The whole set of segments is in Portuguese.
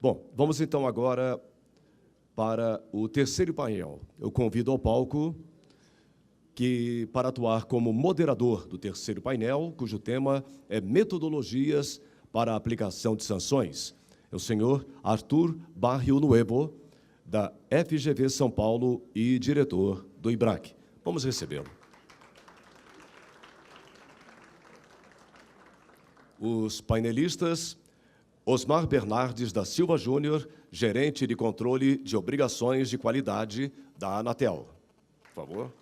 Bom, vamos então agora para o terceiro painel. Eu convido ao palco para atuar como moderador do terceiro painel, cujo tema é Metodologias para a Aplicação de Sanções. É o senhor Arthur Barrio Nuevo, da FGV São Paulo e diretor do IBRAC. Vamos recebê-lo. Os painelistas: Osmar Bernardes da Silva Júnior, gerente de controle de obrigações de qualidade da Anatel. Por favor.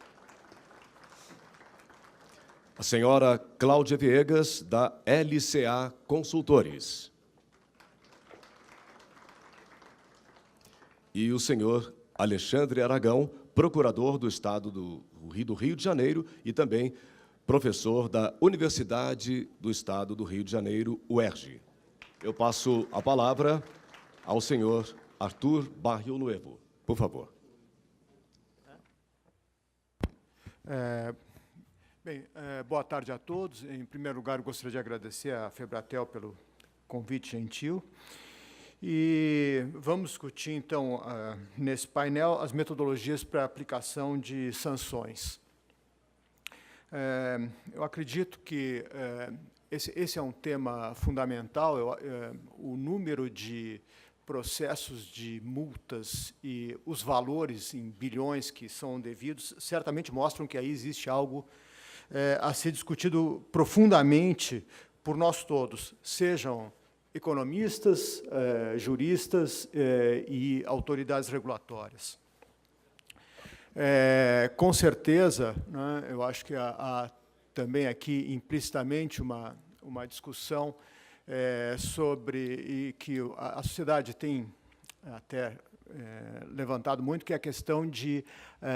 A senhora Cláudia Viegas, da LCA Consultores. E o senhor Alexandre Aragão, procurador do Estado do Rio de Janeiro e também professor da Universidade do Estado do Rio de Janeiro, UERJ. Eu passo a palavra ao senhor Arthur Barrio Nuevo. Por favor. Boa tarde a todos. Em primeiro lugar, eu gostaria de agradecer à Febratel pelo convite gentil. E vamos discutir, então, nesse painel, as metodologias para a aplicação de sanções. Eu acredito que esse é um tema fundamental. O número de processos de multas e os valores em bilhões que são devidos certamente mostram que aí existe algo a ser discutido profundamente por nós todos, sejam economistas, juristas e autoridades regulatórias. Com certeza, né, eu acho que há também aqui implicitamente uma discussão sobre, e que a sociedade tem até levantado muito, que é a questão de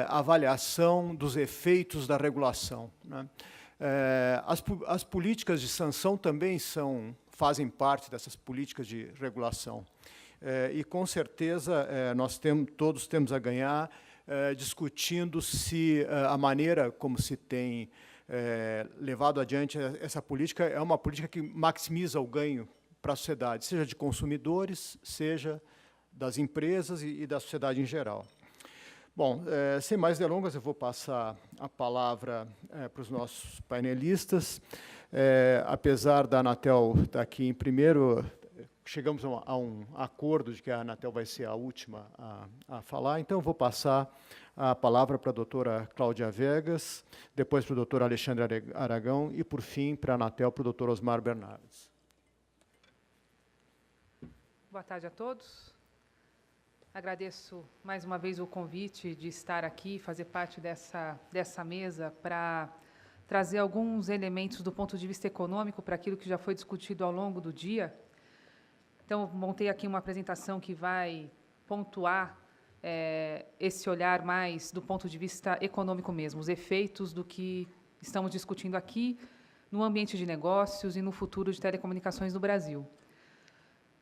avaliação dos efeitos da regulação, né? As políticas de sanção também fazem parte dessas políticas de regulação. E, com certeza, todos temos a ganhar discutindo se a maneira como se tem levado adiante essa política é uma política que maximiza o ganho para a sociedade, seja de consumidores, seja das empresas e da sociedade em geral. Bom, sem mais delongas, eu vou passar a palavra para os nossos painelistas. Apesar da Anatel estar aqui em primeiro, chegamos a um acordo de que a Anatel vai ser a última a falar, então eu vou passar a palavra para a doutora Cláudia Viegas, depois para o doutor Alexandre Aragão e, por fim, para a Anatel, para o doutor Osmar Bernardes. Boa tarde a todos. Agradeço mais uma vez o convite de estar aqui, fazer parte dessa mesa para trazer alguns elementos do ponto de vista econômico para aquilo que já foi discutido ao longo do dia. Então, montei aqui uma apresentação que vai pontuar esse olhar mais do ponto de vista econômico mesmo, os efeitos do que estamos discutindo aqui no ambiente de negócios e no futuro de telecomunicações no Brasil.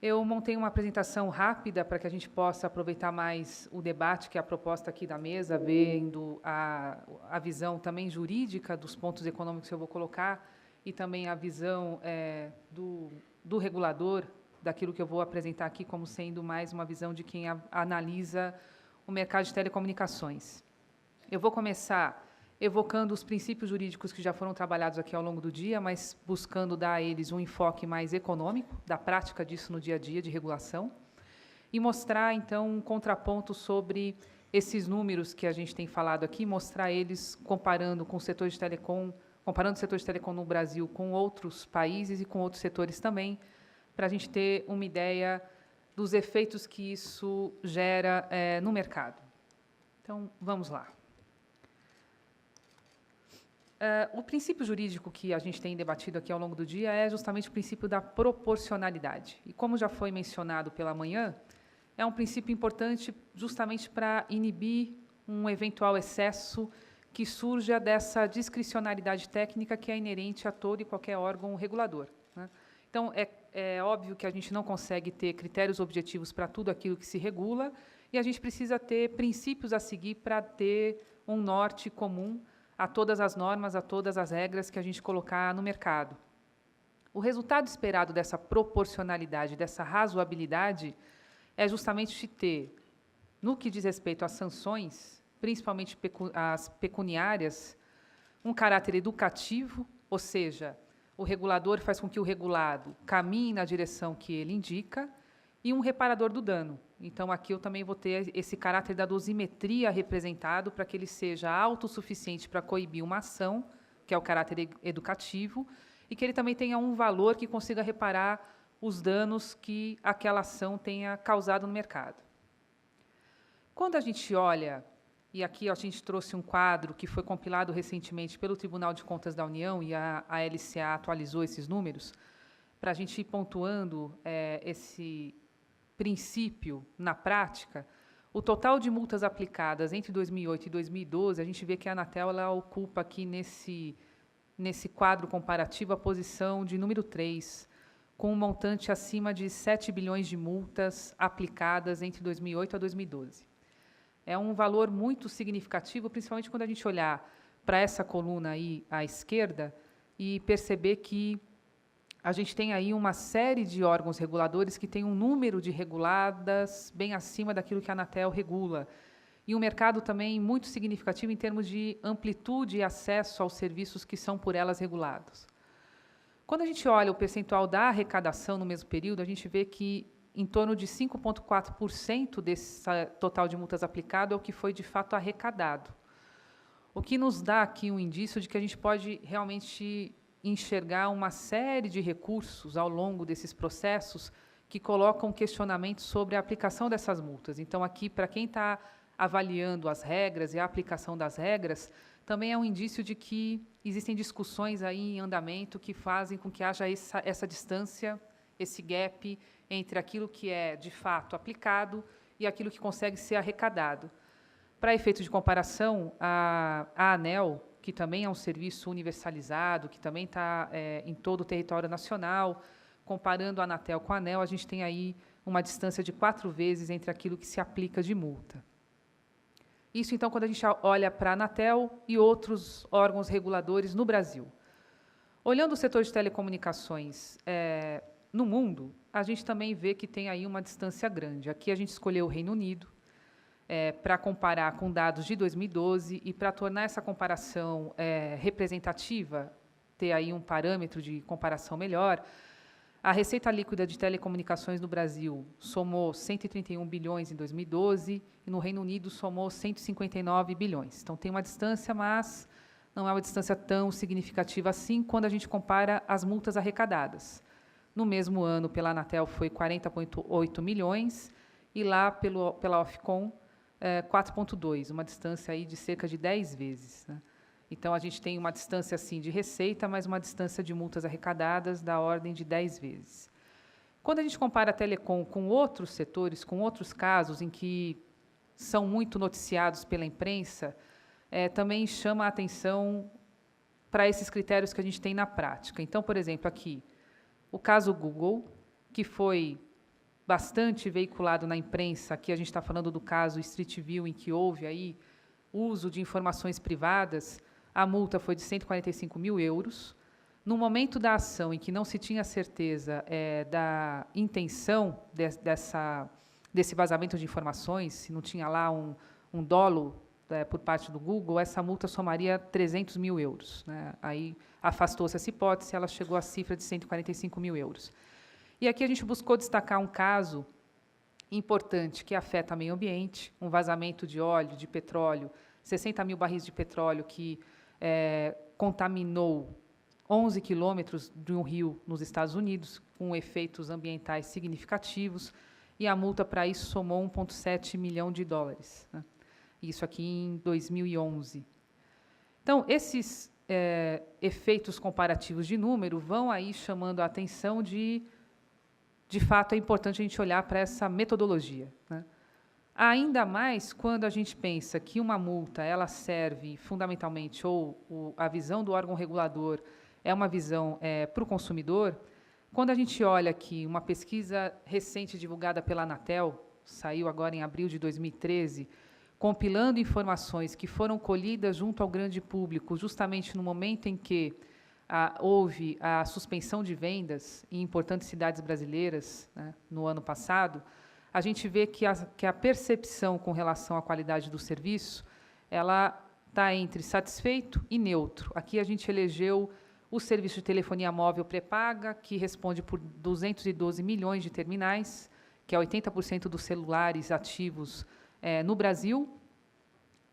Eu montei uma apresentação rápida para que a gente possa aproveitar mais o debate, que é a proposta aqui da mesa, vendo a visão também jurídica dos pontos econômicos que eu vou colocar e também a visão do regulador, daquilo que eu vou apresentar aqui como sendo mais uma visão de quem analisa o mercado de telecomunicações. Eu vou começar evocando os princípios jurídicos que já foram trabalhados aqui ao longo do dia, mas buscando dar a eles um enfoque mais econômico, da prática disso no dia a dia de regulação, e mostrar, então, um contraponto sobre esses números que a gente tem falado aqui, mostrar eles comparando com o setor de telecom, comparando o setor de telecom no Brasil com outros países e com outros setores também, para a gente ter uma ideia dos efeitos que isso gera no mercado. Então, vamos lá. O princípio jurídico que a gente tem debatido aqui ao longo do dia é justamente o princípio da proporcionalidade. E, como já foi mencionado pela manhã, é um princípio importante justamente para inibir um eventual excesso que surja dessa discricionalidade técnica que é inerente a todo e qualquer órgão regulador, né? Então, é óbvio que a gente não consegue ter critérios objetivos para tudo aquilo que se regula e a gente precisa ter princípios a seguir para ter um norte comum a todas as normas, a todas as regras que a gente colocar no mercado. O resultado esperado dessa proporcionalidade, dessa razoabilidade, é justamente ter, no que diz respeito às sanções, principalmente as pecuniárias, um caráter educativo, ou seja, o regulador faz com que o regulado caminhe na direção que ele indica, e um reparador do dano. Então, aqui eu também vou ter esse caráter da dosimetria representado para que ele seja autossuficiente para coibir uma ação, que é o caráter educativo, e que ele também tenha um valor que consiga reparar os danos que aquela ação tenha causado no mercado. Quando a gente olha, e aqui a gente trouxe um quadro que foi compilado recentemente pelo Tribunal de Contas da União, e a LCA atualizou esses números, para a gente ir pontuando esse princípio na prática, o total de multas aplicadas entre 2008 e 2012, a gente vê que a Anatel ela ocupa aqui nesse quadro comparativo a posição de número 3, com um montante acima de 7 bilhões de multas aplicadas entre 2008 a 2012. É um valor muito significativo, principalmente quando a gente olhar para essa coluna aí à esquerda e perceber que a gente tem aí uma série de órgãos reguladores que tem um número de reguladas bem acima daquilo que a Anatel regula. E um mercado também muito significativo em termos de amplitude e acesso aos serviços que são por elas regulados. Quando a gente olha o percentual da arrecadação no mesmo período, a gente vê que em torno de 5,4% desse total de multas aplicado é o que foi, de fato, arrecadado. O que nos dá aqui um indício de que a gente pode realmente enxergar uma série de recursos ao longo desses processos que colocam questionamentos sobre a aplicação dessas multas. Então, aqui, para quem está avaliando as regras e a aplicação das regras, também é um indício de que existem discussões aí em andamento que fazem com que haja essa distância, esse gap entre aquilo que é, de fato, aplicado e aquilo que consegue ser arrecadado. Para efeito de comparação, a ANEEL, que também é um serviço universalizado, que também está em todo o território nacional, comparando a Anatel com a ANEEL, a gente tem aí uma distância de 4 vezes entre aquilo que se aplica de multa. Isso, então, quando a gente olha para a Anatel e outros órgãos reguladores no Brasil. Olhando o setor de telecomunicações no mundo, a gente também vê que tem aí uma distância grande. Aqui a gente escolheu o Reino Unido, para comparar com dados de 2012 e para tornar essa comparação representativa, ter aí um parâmetro de comparação melhor, a receita líquida de telecomunicações no Brasil somou 131 bilhões em 2012 e no Reino Unido somou 159 bilhões. Então, tem uma distância, mas não é uma distância tão significativa assim quando a gente compara as multas arrecadadas. No mesmo ano, pela Anatel, foi 40,8 milhões e lá pela Ofcom, 4,2, uma distância aí de cerca de 10 vezes. Né? Então, a gente tem uma distância assim de receita, mas uma distância de multas arrecadadas da ordem de 10 vezes. Quando a gente compara a telecom com outros setores, com outros casos em que são muito noticiados pela imprensa, também chama a atenção para esses critérios que a gente tem na prática. Então, por exemplo, aqui, o caso Google, que foi bastante veiculado na imprensa, aqui a gente está falando do caso Street View, em que houve aí uso de informações privadas, a multa foi de 145 mil euros. No momento da ação, em que não se tinha certeza da intenção desse vazamento de informações, se não tinha lá um dolo por parte do Google, essa multa somaria 300 mil euros. Né? Aí afastou-se essa hipótese, ela chegou à cifra de 145 mil euros. E aqui a gente buscou destacar um caso importante que afeta o meio ambiente, um vazamento de óleo, de petróleo, 60 mil barris de petróleo que contaminou 11 quilômetros de um rio nos Estados Unidos, com efeitos ambientais significativos, e a multa para isso somou 1,7 milhão de dólares. Né? Isso aqui em 2011. Então, esses efeitos comparativos de número vão aí chamando a atenção de fato, é importante a gente olhar para essa metodologia. Né? Ainda mais quando a gente pensa que uma multa ela serve fundamentalmente, ou a visão do órgão regulador é uma visão para o consumidor, quando a gente olha aqui uma pesquisa recente divulgada pela Anatel, saiu agora em abril de 2013, compilando informações que foram colhidas junto ao grande público, justamente no momento em que houve a suspensão de vendas em importantes cidades brasileiras, né, no ano passado, a gente vê que a percepção com relação à qualidade do serviço, ela está entre satisfeito e neutro. Aqui a gente elegeu o serviço de telefonia móvel pré-paga, que responde por 212 milhões de terminais, que é 80% dos celulares ativos no Brasil,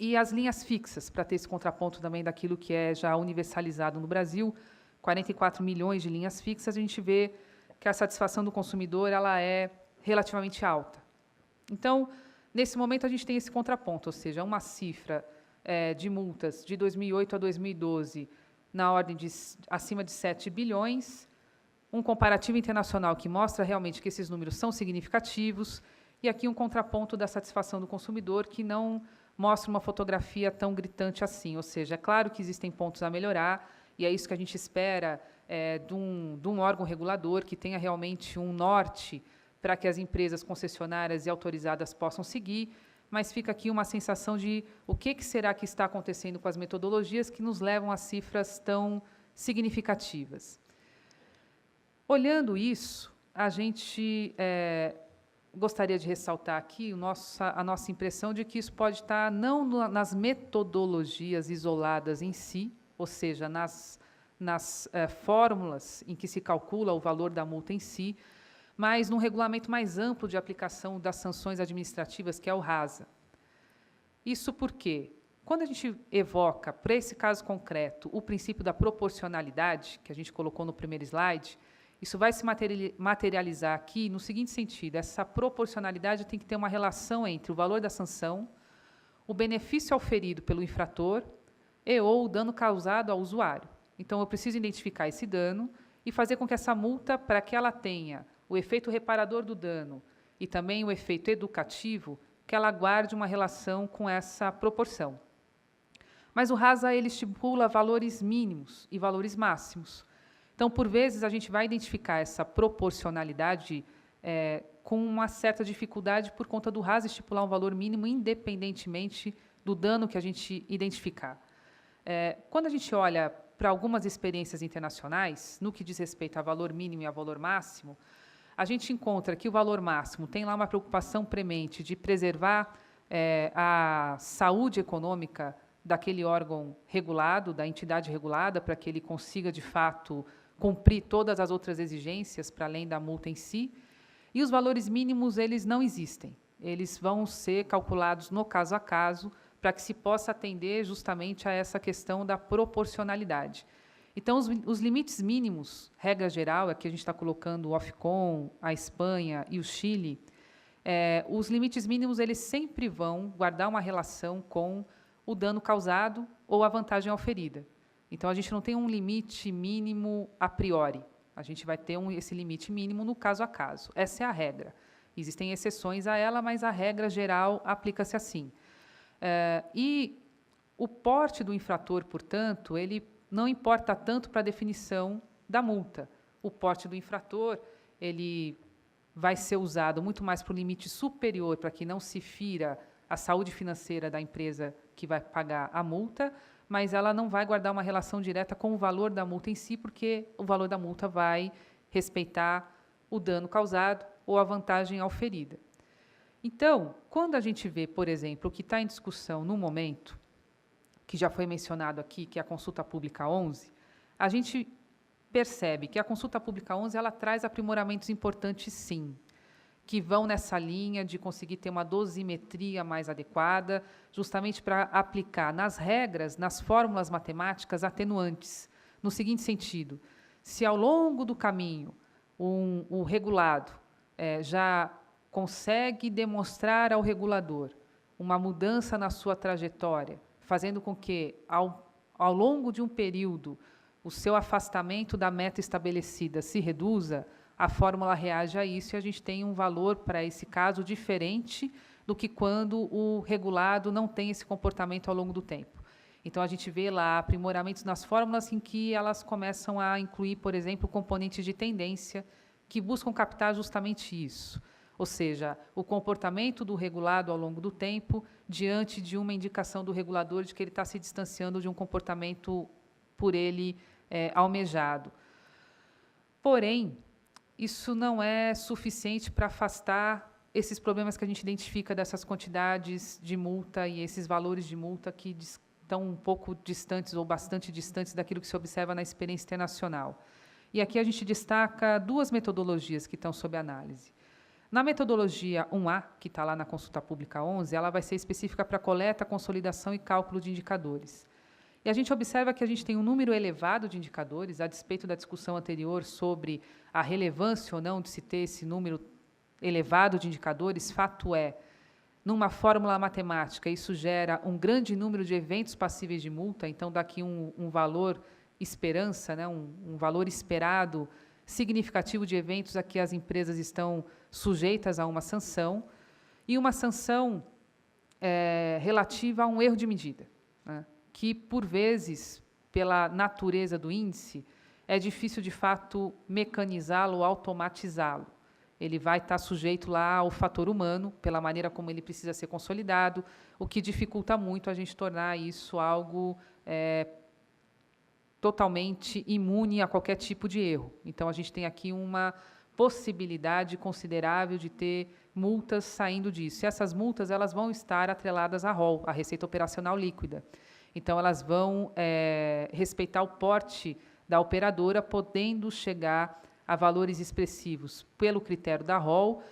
e as linhas fixas, para ter esse contraponto também daquilo que é já universalizado no Brasil, 44 milhões de linhas fixas, a gente vê que a satisfação do consumidor ela é relativamente alta. Então, nesse momento, a gente tem esse contraponto, ou seja, uma cifra de multas de 2008 a 2012 na ordem de acima de 7 bilhões, um comparativo internacional que mostra realmente que esses números são significativos, e aqui um contraponto da satisfação do consumidor que não mostra uma fotografia tão gritante assim. Ou seja, é claro que existem pontos a melhorar, e é isso que a gente espera de um órgão regulador que tenha realmente um norte para que as empresas concessionárias e autorizadas possam seguir, mas fica aqui uma sensação de o que será que está acontecendo com as metodologias que nos levam a cifras tão significativas. Olhando isso, a gente gostaria de ressaltar aqui a nossa impressão de que isso pode estar não nas metodologias isoladas em si, ou seja, nas fórmulas em que se calcula o valor da multa em si, mas num regulamento mais amplo de aplicação das sanções administrativas, que é o RASA. Isso porque, quando a gente evoca, para esse caso concreto, o princípio da proporcionalidade, que a gente colocou no primeiro slide, isso vai se materializar aqui no seguinte sentido: essa proporcionalidade tem que ter uma relação entre o valor da sanção, o benefício auferido pelo infrator ou o dano causado ao usuário. Então, eu preciso identificar esse dano e fazer com que essa multa, para que ela tenha o efeito reparador do dano e também o efeito educativo, que ela guarde uma relação com essa proporção. Mas o RASA ele estipula valores mínimos e valores máximos. Então, por vezes, a gente vai identificar essa proporcionalidade com uma certa dificuldade por conta do RASA estipular um valor mínimo, independentemente do dano que a gente identificar. Quando a gente olha para algumas experiências internacionais, no que diz respeito a valor mínimo e a valor máximo, a gente encontra que o valor máximo tem lá uma preocupação premente de preservar a saúde econômica daquele órgão regulado, da entidade regulada, para que ele consiga, de fato, cumprir todas as outras exigências, para além da multa em si. E os valores mínimos, eles não existem. Eles vão ser calculados no caso a caso, para que se possa atender justamente a essa questão da proporcionalidade. Então, os limites mínimos, regra geral, aqui a gente está colocando o Ofcom, a Espanha e o Chile, os limites mínimos eles sempre vão guardar uma relação com o dano causado ou a vantagem oferida. Então, a gente não tem um limite mínimo a priori. A gente vai ter esse limite mínimo no caso a caso. Essa é a regra. Existem exceções a ela, mas a regra geral aplica-se assim. E o porte do infrator, portanto, ele não importa tanto para a definição da multa. O porte do infrator ele vai ser usado muito mais para o limite superior, para que não se fira a saúde financeira da empresa que vai pagar a multa, mas ela não vai guardar uma relação direta com o valor da multa em si, porque o valor da multa vai respeitar o dano causado ou a vantagem auferida. Então, quando a gente vê, por exemplo, o que está em discussão no momento, que já foi mencionado aqui, que é a Consulta Pública 11, a gente percebe que a Consulta Pública 11 ela traz aprimoramentos importantes, sim, que vão nessa linha de conseguir ter uma dosimetria mais adequada, justamente para aplicar nas regras, nas fórmulas matemáticas, atenuantes. No seguinte sentido: se ao longo do caminho o regulado já consegue demonstrar ao regulador uma mudança na sua trajetória, fazendo com que, ao longo de um período, o seu afastamento da meta estabelecida se reduza, a fórmula reage a isso e a gente tem um valor para esse caso diferente do que quando o regulado não tem esse comportamento ao longo do tempo. Então, a gente vê lá aprimoramentos nas fórmulas em que elas começam a incluir, por exemplo, componentes de tendência que buscam captar justamente isso. Ou seja, o comportamento do regulado ao longo do tempo diante de uma indicação do regulador de que ele está se distanciando de um comportamento por ele almejado. Porém, isso não é suficiente para afastar esses problemas que a gente identifica dessas quantidades de multa e esses valores de multa que estão um pouco distantes ou bastante distantes daquilo que se observa na experiência internacional. E aqui a gente destaca 2 metodologias que estão sob análise. Na metodologia 1A, que está lá na Consulta Pública 11, ela vai ser específica para coleta, consolidação e cálculo de indicadores. E a gente observa que a gente tem um número elevado de indicadores, a despeito da discussão anterior sobre a relevância ou não de se ter esse número elevado de indicadores. Fato é, numa fórmula matemática, isso gera um grande número de eventos passíveis de multa, então, daqui um valor esperança, né, um valor esperado significativo de eventos a que as empresas estão sujeitas a uma sanção, e uma sanção relativa a um erro de medida, né, que, por vezes, pela natureza do índice, é difícil, de fato, mecanizá-lo, automatizá-lo. Ele vai estar sujeito lá ao fator humano, pela maneira como ele precisa ser consolidado, o que dificulta muito a gente tornar isso algo totalmente imune a qualquer tipo de erro. Então, a gente tem aqui uma possibilidade considerável de ter multas saindo disso. E essas multas, elas vão estar atreladas à ROL, a Receita Operacional Líquida. Então, elas vão respeitar o porte da operadora, podendo chegar a valores expressivos pelo critério da ROL,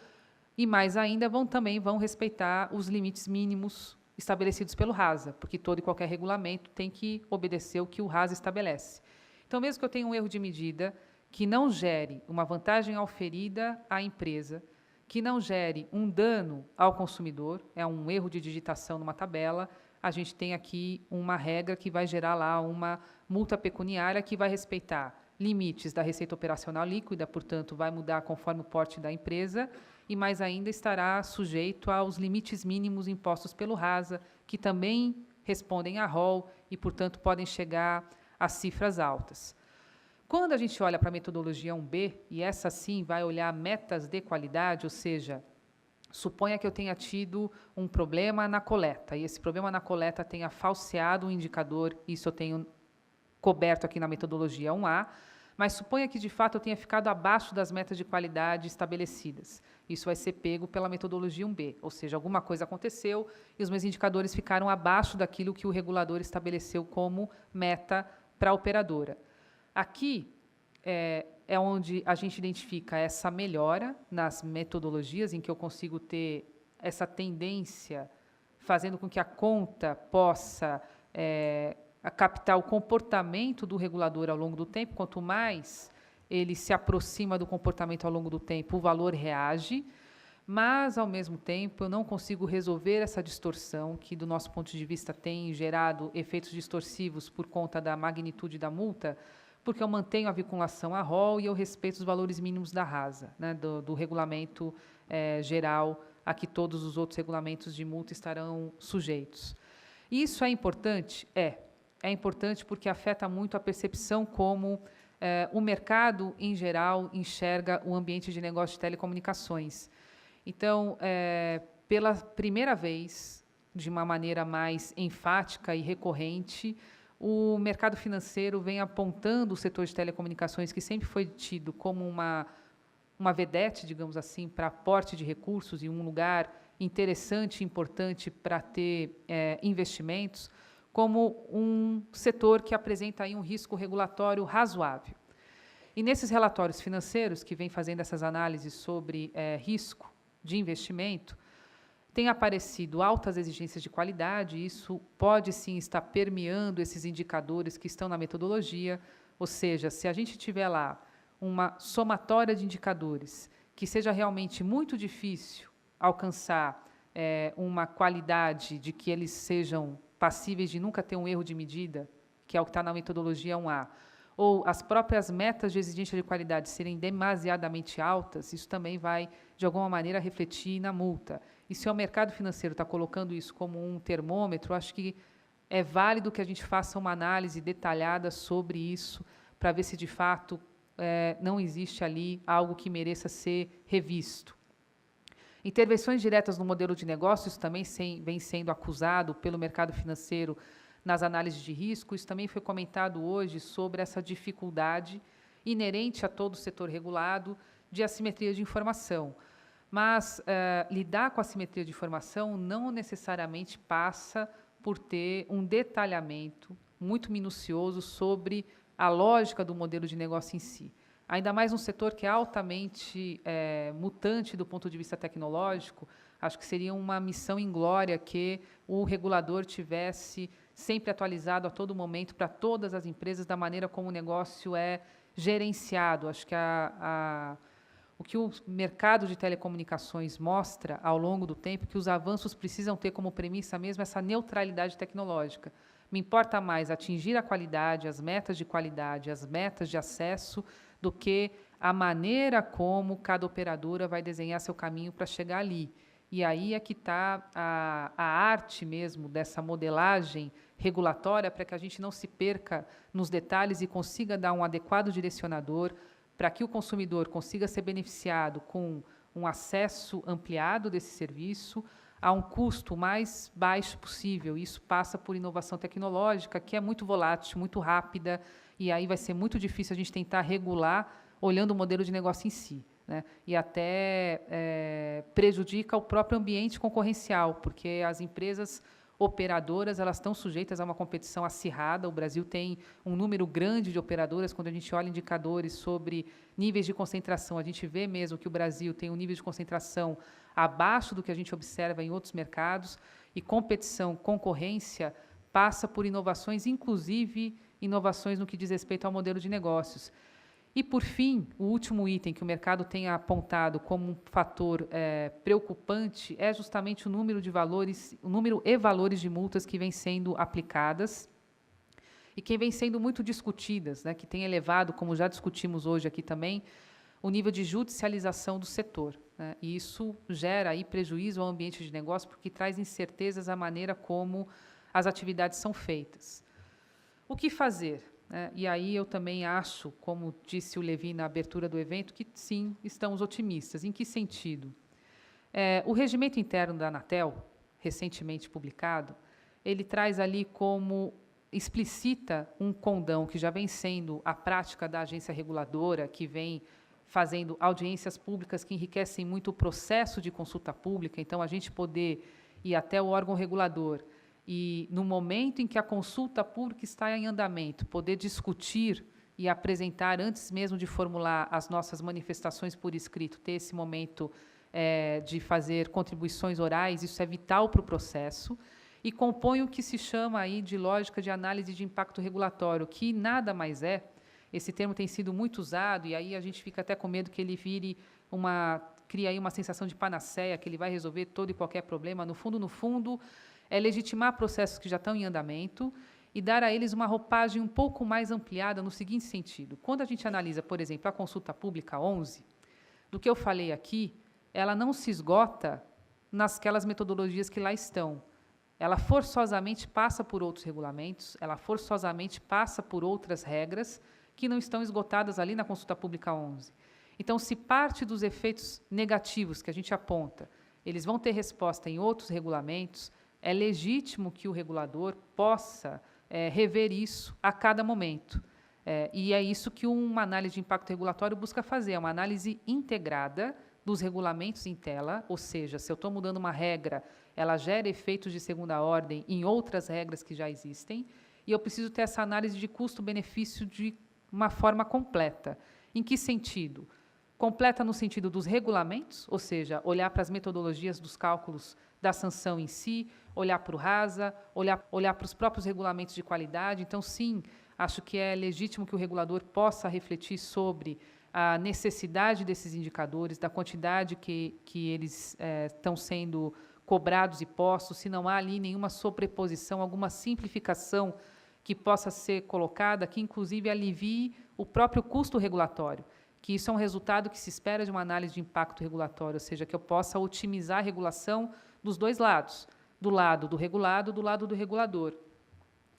e, mais ainda, também vão respeitar os limites mínimos estabelecidos pelo RASA, porque todo e qualquer regulamento tem que obedecer o que o RASA estabelece. Então, mesmo que eu tenha um erro de medida que não gere uma vantagem auferida à empresa, que não gere um dano ao consumidor, é um erro de digitação numa tabela, a gente tem aqui uma regra que vai gerar lá uma multa pecuniária que vai respeitar limites da Receita Operacional Líquida, portanto, vai mudar conforme o porte da empresa, e, mais ainda, estará sujeito aos limites mínimos impostos pelo RASA, que também respondem à ROL e, portanto, podem chegar a cifras altas. Quando a gente olha para a metodologia 1B, e essa sim vai olhar metas de qualidade, ou seja, suponha que eu tenha tido um problema na coleta, e esse problema na coleta tenha falseado um indicador, isso eu tenho coberto aqui na metodologia 1A, mas suponha que, de fato, eu tenha ficado abaixo das metas de qualidade estabelecidas. Isso vai ser pego pela metodologia 1B, ou seja, alguma coisa aconteceu e os meus indicadores ficaram abaixo daquilo que o regulador estabeleceu como meta para a operadora. Aqui é onde a gente identifica essa melhora nas metodologias, em que eu consigo ter essa tendência, fazendo com que a conta possa captar o comportamento do regulador ao longo do tempo. Quanto mais ele se aproxima do comportamento ao longo do tempo, o valor reage, mas, ao mesmo tempo, eu não consigo resolver essa distorção que, do nosso ponto de vista, tem gerado efeitos distorsivos por conta da magnitude da multa, porque eu mantenho a vinculação à ROL e eu respeito os valores mínimos da RASA, né, do regulamento geral a que todos os outros regulamentos de multa estarão sujeitos. E isso é importante? É importante porque afeta muito a percepção como o mercado, em geral, enxerga o ambiente de negócio de telecomunicações. Então, pela primeira vez, de uma maneira mais enfática e recorrente, o mercado financeiro vem apontando o setor de telecomunicações, que sempre foi tido como uma vedete, digamos assim, para aporte de recursos e um lugar interessante e importante para ter investimentos, como um setor que apresenta aí um risco regulatório razoável. E nesses relatórios financeiros, que vêm fazendo essas análises sobre risco de investimento, tem aparecido altas exigências de qualidade, e isso pode, sim, estar permeando esses indicadores que estão na metodologia, ou seja, se a gente tiver lá uma somatória de indicadores que seja realmente muito difícil alcançar uma qualidade de que eles sejam passíveis de nunca ter um erro de medida, que é o que está na metodologia 1A, ou as próprias metas de exigência de qualidade serem demasiadamente altas, isso também vai, de alguma maneira, refletir na multa. E se o mercado financeiro está colocando isso como um termômetro, acho que é válido que a gente faça uma análise detalhada sobre isso, para ver se, de fato, não existe ali algo que mereça ser revisto. Intervenções diretas no modelo de negócios também vem sendo acusado pelo mercado financeiro nas análises de risco. Isso também foi comentado hoje sobre essa dificuldade inerente a todo o setor regulado de assimetria de informação. Mas lidar com a assimetria de informação não necessariamente passa por ter um detalhamento muito minucioso sobre a lógica do modelo de negócio em si. Ainda mais num setor que é altamente mutante do ponto de vista tecnológico, acho que seria uma missão inglória que o regulador tivesse sempre atualizado a todo momento para todas as empresas da maneira como o negócio é gerenciado. Acho que o que o mercado de telecomunicações mostra ao longo do tempo, que os avanços precisam ter como premissa mesmo essa neutralidade tecnológica. Me importa mais atingir a qualidade, as metas de qualidade, as metas de acesso, do que a maneira como cada operadora vai desenhar seu caminho para chegar ali. E aí é que está a arte mesmo dessa modelagem regulatória, para que a gente não se perca nos detalhes e consiga dar um adequado direcionador para que o consumidor consiga ser beneficiado com um acesso ampliado desse serviço a um custo mais baixo possível. Isso passa por inovação tecnológica, que é muito volátil, muito rápida, e aí vai ser muito difícil a gente tentar regular olhando o modelo de negócio em si, né? E até prejudica o próprio ambiente concorrencial, porque as empresas operadoras, elas estão sujeitas a uma competição acirrada. O Brasil tem um número grande de operadoras. Quando a gente olha indicadores sobre níveis de concentração, a gente vê mesmo que o Brasil tem um nível de concentração abaixo do que a gente observa em outros mercados, e competição, concorrência, passa por inovações, inclusive inovações no que diz respeito ao modelo de negócios. E, por fim, o último item que o mercado tem apontado como um fator preocupante é justamente o número de valores, o número e valores de multas que vêm sendo aplicadas e que vêm sendo muito discutidas, né, que tem elevado, como já discutimos hoje aqui também, o nível de judicialização do setor, né, e isso gera aí prejuízo ao ambiente de negócio, porque traz incertezas à maneira como as atividades são feitas. O que fazer? E aí eu também acho, como disse o Levi na abertura do evento, que sim, estamos otimistas. Em que sentido? O regimento interno da Anatel, recentemente publicado, ele traz ali como explicita um condão que já vem sendo a prática da agência reguladora, que vem fazendo audiências públicas que enriquecem muito o processo de consulta pública. Então, a gente poder ir até o órgão regulador e, no momento em que a consulta pública está em andamento, poder discutir e apresentar, antes mesmo de formular as nossas manifestações por escrito, ter esse momento de fazer contribuições orais, isso é vital para o processo, e compõe o que se chama aí de lógica de análise de impacto regulatório, que nada mais é. Esse termo tem sido muito usado, e aí a gente fica até com medo que ele cria aí uma sensação de panaceia, que ele vai resolver todo e qualquer problema. No fundo, é legitimar processos que já estão em andamento e dar a eles uma roupagem um pouco mais ampliada no seguinte sentido. Quando a gente analisa, por exemplo, a consulta pública 11, do que eu falei aqui, ela não se esgota nasquelas metodologias que lá estão. Ela forçosamente passa por outros regulamentos, ela forçosamente passa por outras regras que não estão esgotadas ali na consulta pública 11. Então, se parte dos efeitos negativos que a gente aponta, eles vão ter resposta em outros regulamentos, é legítimo que o regulador possa rever isso a cada momento. E é isso que uma análise de impacto regulatório busca fazer, é uma análise integrada dos regulamentos em tela, ou seja, se eu estou mudando uma regra, ela gera efeitos de segunda ordem em outras regras que já existem, e eu preciso ter essa análise de custo-benefício de uma forma completa. Em que sentido? Completa no sentido dos regulamentos, ou seja, olhar para as metodologias dos cálculos da sanção em si, olhar para o RASA, olhar para os próprios regulamentos de qualidade. Então, sim, acho que é legítimo que o regulador possa refletir sobre a necessidade desses indicadores, da quantidade que eles estão sendo cobrados e postos, se não há ali nenhuma sobreposição, alguma simplificação que possa ser colocada, que inclusive alivie o próprio custo regulatório, que isso é um resultado que se espera de uma análise de impacto regulatório, ou seja, que eu possa otimizar a regulação dos dois lados, do lado do regulado, do lado do regulador.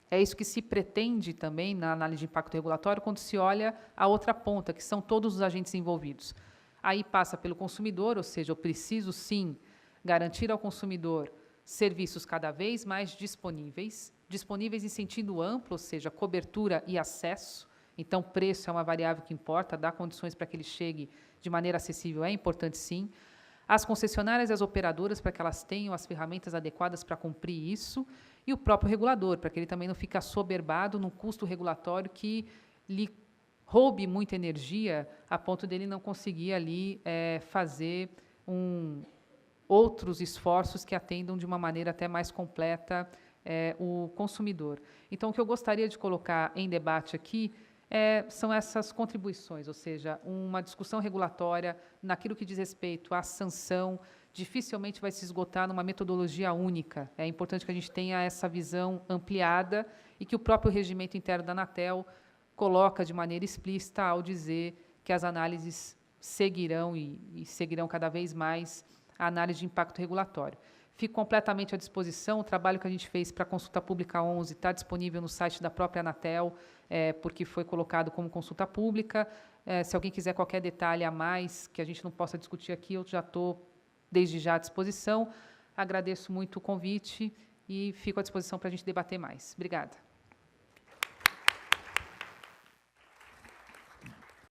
É isso que se pretende também na análise de impacto regulatório quando se olha a outra ponta, que são todos os agentes envolvidos. Aí passa pelo consumidor, ou seja, eu preciso, sim, garantir ao consumidor serviços cada vez mais disponíveis em sentido amplo, ou seja, cobertura e acesso. Então, preço é uma variável que importa, dar condições para que ele chegue de maneira acessível é importante, sim. as concessionárias e as operadoras, para que elas tenham as ferramentas adequadas para cumprir isso, e o próprio regulador, para que ele também não fique assoberbado num custo regulatório que lhe roube muita energia a ponto dele não conseguir ali fazer outros esforços que atendam de uma maneira até mais completa o consumidor. Então, o que eu gostaria de colocar em debate aqui são essas contribuições, ou seja, uma discussão regulatória naquilo que diz respeito à sanção, dificilmente vai se esgotar numa metodologia única. É importante que a gente tenha essa visão ampliada e que o próprio regimento interno da Anatel coloca de maneira explícita ao dizer que as análises seguirão e seguirão cada vez mais a análise de impacto regulatório. Fico completamente à disposição. O trabalho que a gente fez para a Consulta Pública 11 está disponível no site da própria Anatel, porque foi colocado como consulta pública. Se alguém quiser qualquer detalhe a mais que a gente não possa discutir aqui, eu já estou, desde já, à disposição. Agradeço muito o convite e fico à disposição para a gente debater mais. Obrigada.